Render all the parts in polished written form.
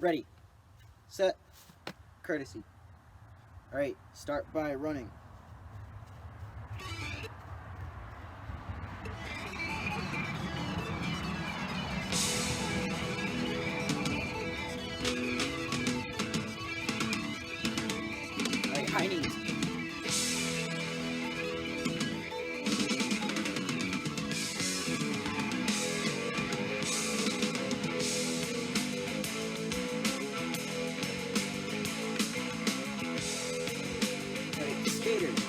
Ready, set, courtesy. Alright, start by running. Alright, high knees. Alright, skaters.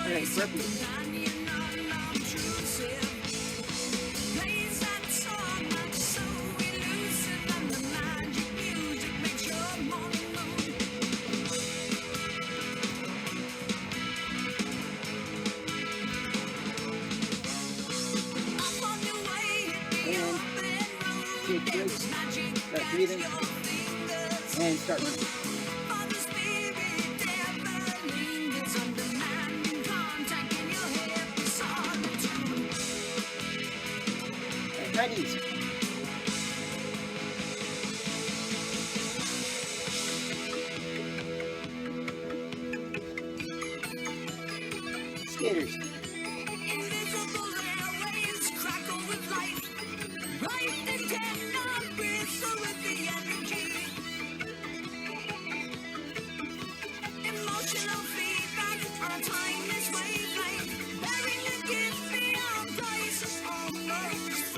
Alright, burpees. And take breaks, start breathing, and start running. High knees. Skaters.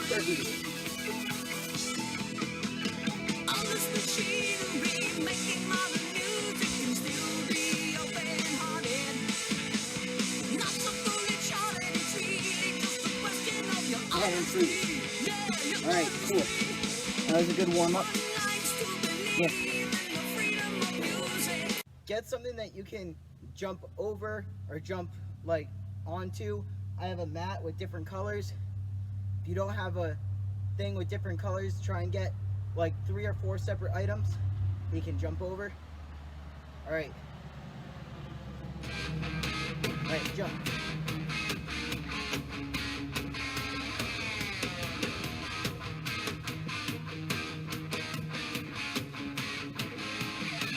Burpees. And freeze. Alright, cool. That was a good warm-up. Yeah. Get something that you can jump over or jump like onto. I have a mat with different colors. If you don't have a thing with different colors, try and get like 3 or 4 separate items that you can jump over. Alright. Alright, jump.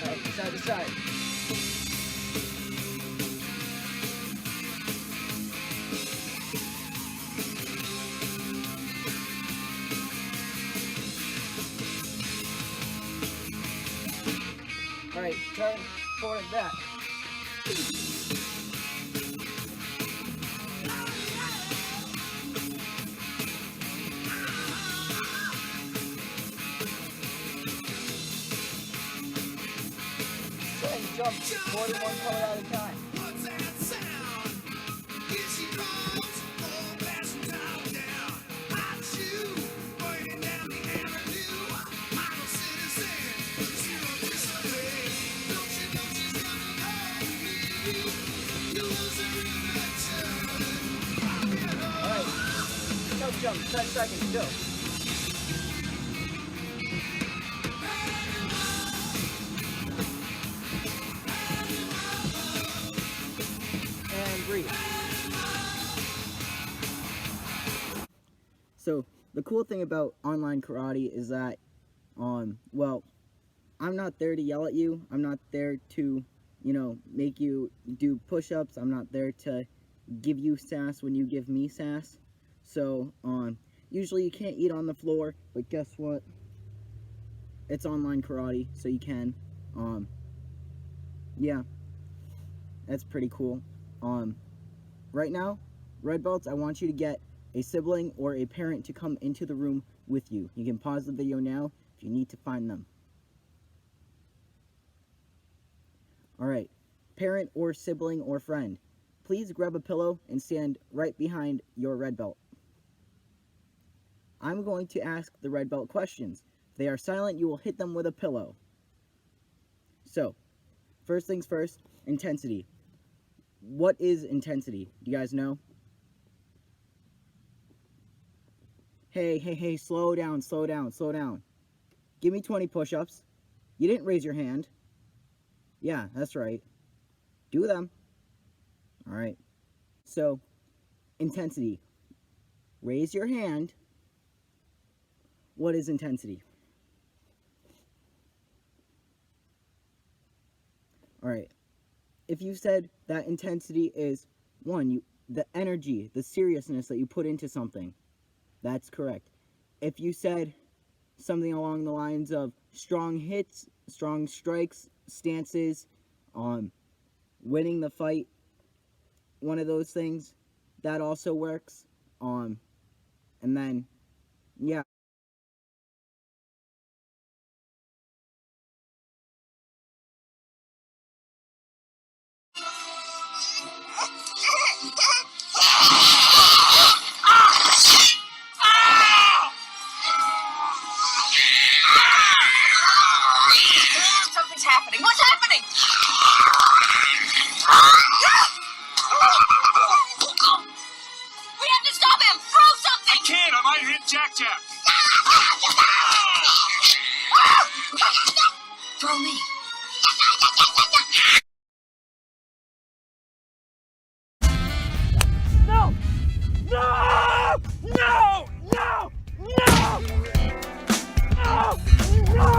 Alright, side to side. Alright, turn forward and back. Try and jump more than one color at a time. Alright, no jump, 10 seconds, go. And breathe. So, the cool thing about online karate is that, well, I'm not there to yell at you. I'm not there to, make you do push-ups. I'm not there to give you sass when you give me sass. So, usually you can't eat on the floor, but guess what? It's online karate, so you can. Yeah, that's pretty cool. Right now, red belts, I want you to get a sibling or a parent to come into the room with you. You can pause the video now if you need to find them. Alright, parent or sibling or friend, please grab a pillow and stand right behind your red belt. I'm going to ask the red belt questions. If they are silent, you will hit them with a pillow. So, first things first, intensity. What is intensity? Do you guys know? Hey, slow down. Give me 20 push-ups. You didn't raise your hand. Yeah, that's right. Do them. All right. So, intensity. Raise your hand. What is intensity? All right. If you said that intensity is the energy, the seriousness that you put into something, that's correct. If you said something along the lines of strong hits, strong strikes, stances, winning the fight, one of those things, that also works. And then, yeah. Something's happening. What's happening? We have to stop him! Throw something! I can't! I might hit Jack Jack! Throw me. No! No! No! No! No! No! No!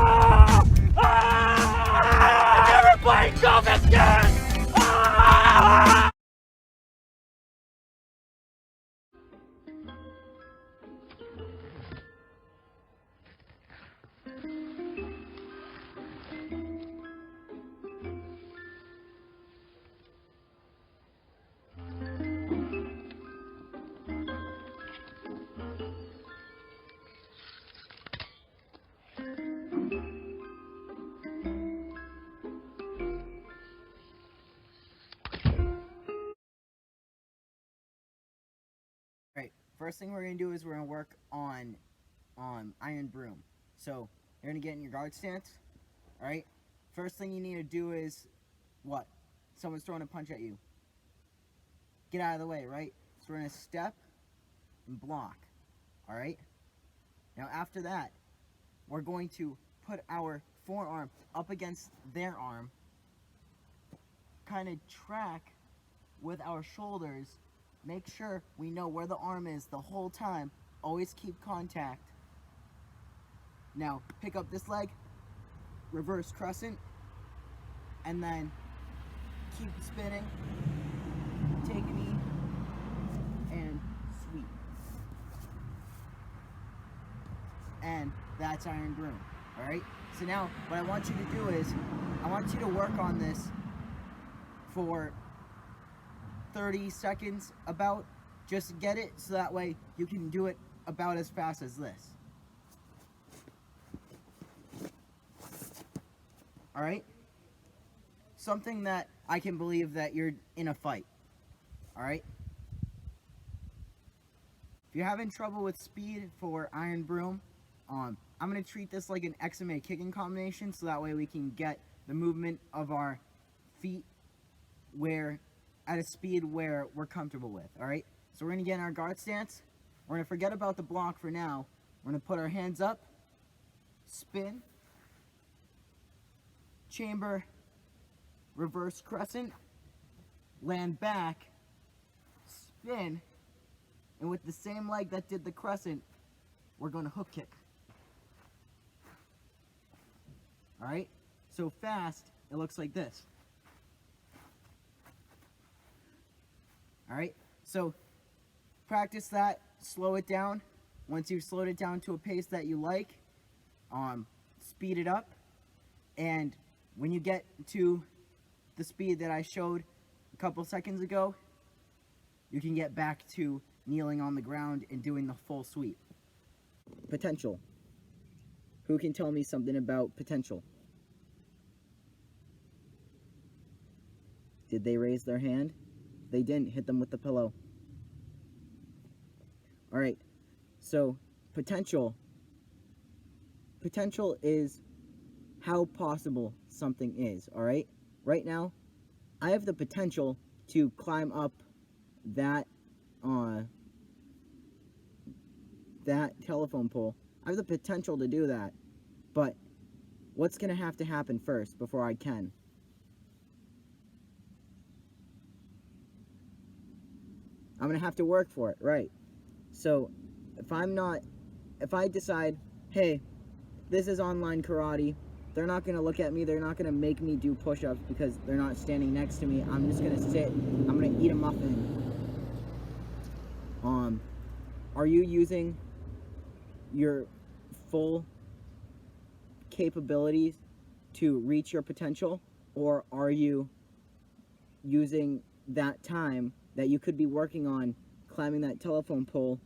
I'm never playing golf again! Alright, first thing we're going to do is we're going to work on iron broom. So, you're going to get in your guard stance. Alright? First thing you need to do is, what? Someone's throwing a punch at you. Get out of the way, right? So we're going to step and block. Alright? Now after that, we're going to put our forearm up against their arm. Kind of track with our shoulders. Make sure we know where the arm is the whole time. Always keep contact. Now, pick up this leg, reverse crescent, and then keep spinning, take a knee, and sweep. And that's iron broom, alright? So now, what I want you to do is, I want you to work on this for 30 seconds about, just get it so that way you can do it about as fast as this. Alright? Something that I can believe that you're in a fight. Alright? If you're having trouble with speed for iron broom, I'm going to treat this like an XMA kicking combination so that way we can get the movement of our feet at a speed where we're comfortable with, alright? So we're going to get in our guard stance. We're going to forget about the block for now. We're going to put our hands up, spin, chamber, reverse crescent, land back, spin, and with the same leg that did the crescent, we're going to hook kick. Alright? So fast, it looks like this. Alright? So practice that, slow it down. Once you've slowed it down to a pace that you like, speed it up, and when you get to the speed that I showed a couple seconds ago, you can get back to kneeling on the ground and doing the full sweep. Potential. Who can tell me something about potential? Did they raise their hand? They didn't. Hit them with the pillow. Alright, so potential. Potential is how possible something is, alright? Right now, I have the potential to climb up that telephone pole. I have the potential to do that, But what's going to have to happen first before I can? I'm going to have to work for it, right? So if I decide, hey, this is online karate, they're not going to look at me, they're not going to make me do push-ups because they're not standing next to me. I'm just going to sit, I'm going to eat a muffin. Are you using your full capabilities to reach your potential, or are you using that time that you could be working on climbing that telephone pole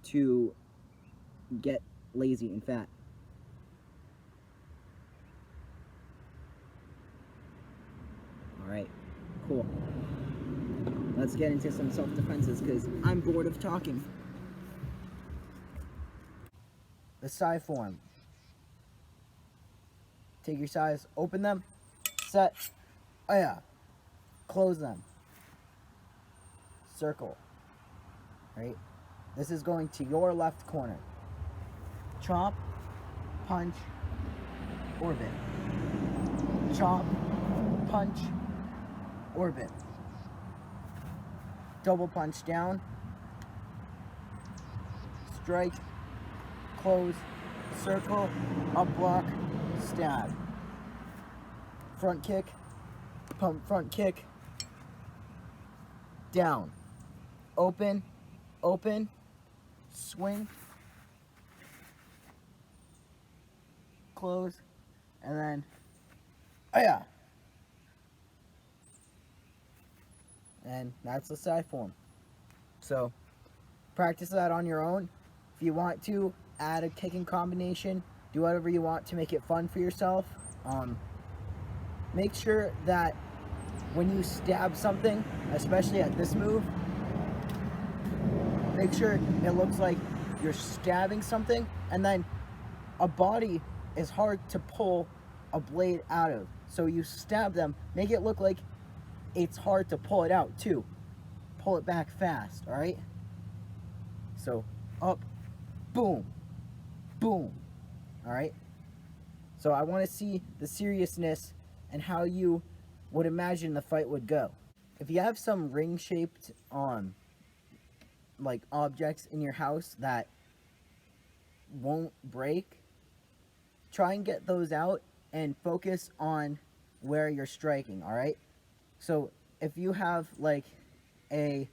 to get lazy and fat? Alright, cool. Let's get into some self-defenses because I'm bored of talking. The psi form. Take your size, open them, set, oh yeah, close them, circle, right? This is going to your left corner. Chop, punch, orbit. Chop, punch, orbit. Double punch down, strike, close, circle, up block, stab. Front kick, pump front kick, down, open, open, swing, close, and then, oh yeah. And that's the side form. So practice that on your own. If you want to add a kicking combination, do whatever you want to make it fun for yourself. Make sure that when you stab something, especially at this move, make sure it looks like you're stabbing something, and then a body is hard to pull a blade out of. So you stab them, make it look like it's hard to pull it out too. Pull it back fast, all right? So up, boom, boom, all right? So I want to see the seriousness and how you would imagine the fight would go. If you have some ring-shaped like objects in your house that won't break, try and get those out and focus on where you're striking, all right? So if you have like a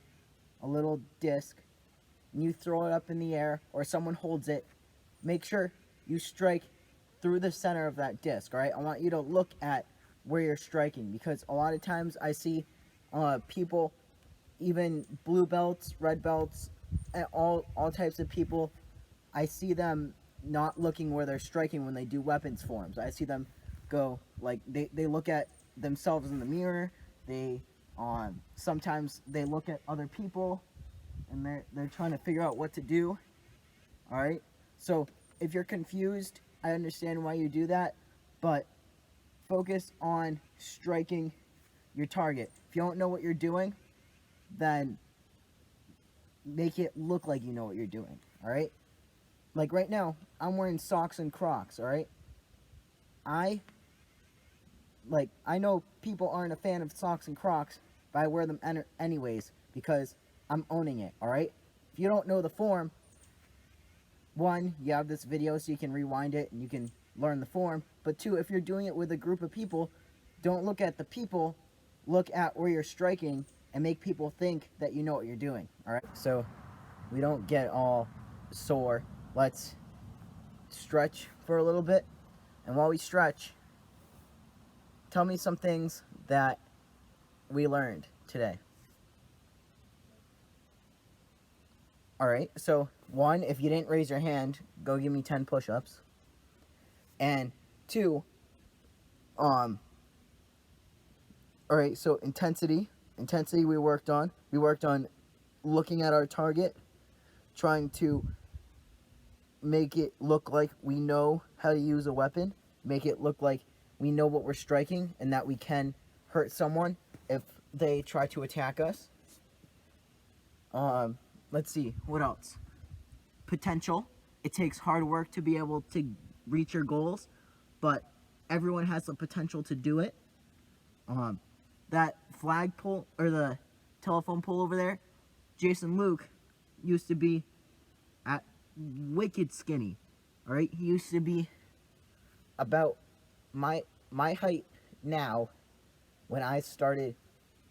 little disc and you throw it up in the air, or someone holds it, make sure you strike through the center of that disc, all right? I want you to look at where you're striking, because a lot of times I see people, even blue belts, red belts, and all types of people, I see them not looking where they're striking when they do weapons forms. I see them go like they look at themselves in the mirror. They sometimes they look at other people and they're trying to figure out what to do. All right, so if you're confused, I understand why you do that, but focus on striking your target. If you don't know what you're doing, then make it look like you know what you're doing, all right? Like right now, I'm wearing socks and Crocs, all right? I know people aren't a fan of socks and Crocs, but I wear them anyways because I'm owning it, all right? If you don't know the form, one, you have this video so you can rewind it and you can learn the form. But two, if you're doing it with a group of people, don't look at the people, look at where you're striking and make people think that you know what you're doing, all right? So we don't get all sore. Let's stretch for a little bit. And while we stretch, tell me some things that we learned today. All right, so one, if you didn't raise your hand, go give me 10 push-ups. And two, all right, so intensity we worked on. We worked on looking at our target, trying to make it look like we know how to use a weapon, make it look like we know what we're striking and that we can hurt someone if they try to attack us. Let's see, what else? Potential. It takes hard work to be able to reach your goals, but everyone has the potential to do it. That flagpole or the telephone pole over there, Jason Luke used to be at wicked skinny. All right, he used to be about my height now when I started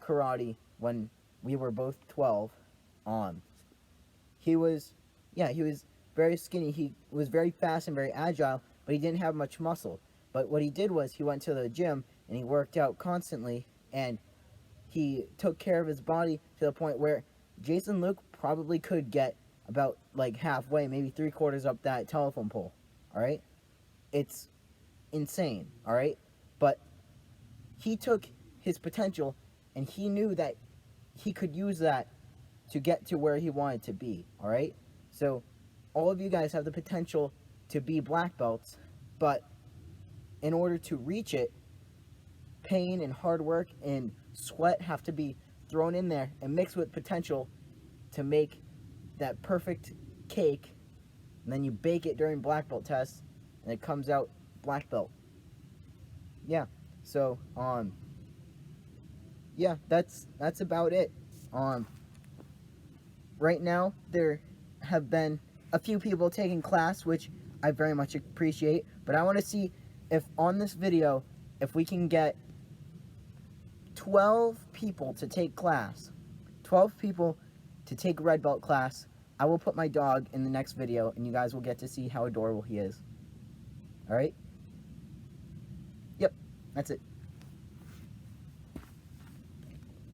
karate when we were both 12. He was very skinny. He was very fast and very agile, but he didn't have much muscle. But what he did was he went to the gym and he worked out constantly, and he took care of his body to the point where Jason Luke probably could get about like halfway, maybe 3/4 up that telephone pole. All right, it's insane. All right, but he took his potential and he knew that he could use that to get to where he wanted to be. All right, so all of you guys have the potential to be black belts, but in order to reach it, pain and hard work and sweat have to be thrown in there and mixed with potential to make that perfect cake, and then you bake it during black belt tests and it comes out black belt. Yeah, so yeah, that's about it. Right now there have been a few people taking class, which I very much appreciate, but I want to see if on this video if we can get 12 people to take class, 12 people to take red belt class. I will put my dog in the next video and you guys will get to see how adorable he is. Alright? Yep, that's it.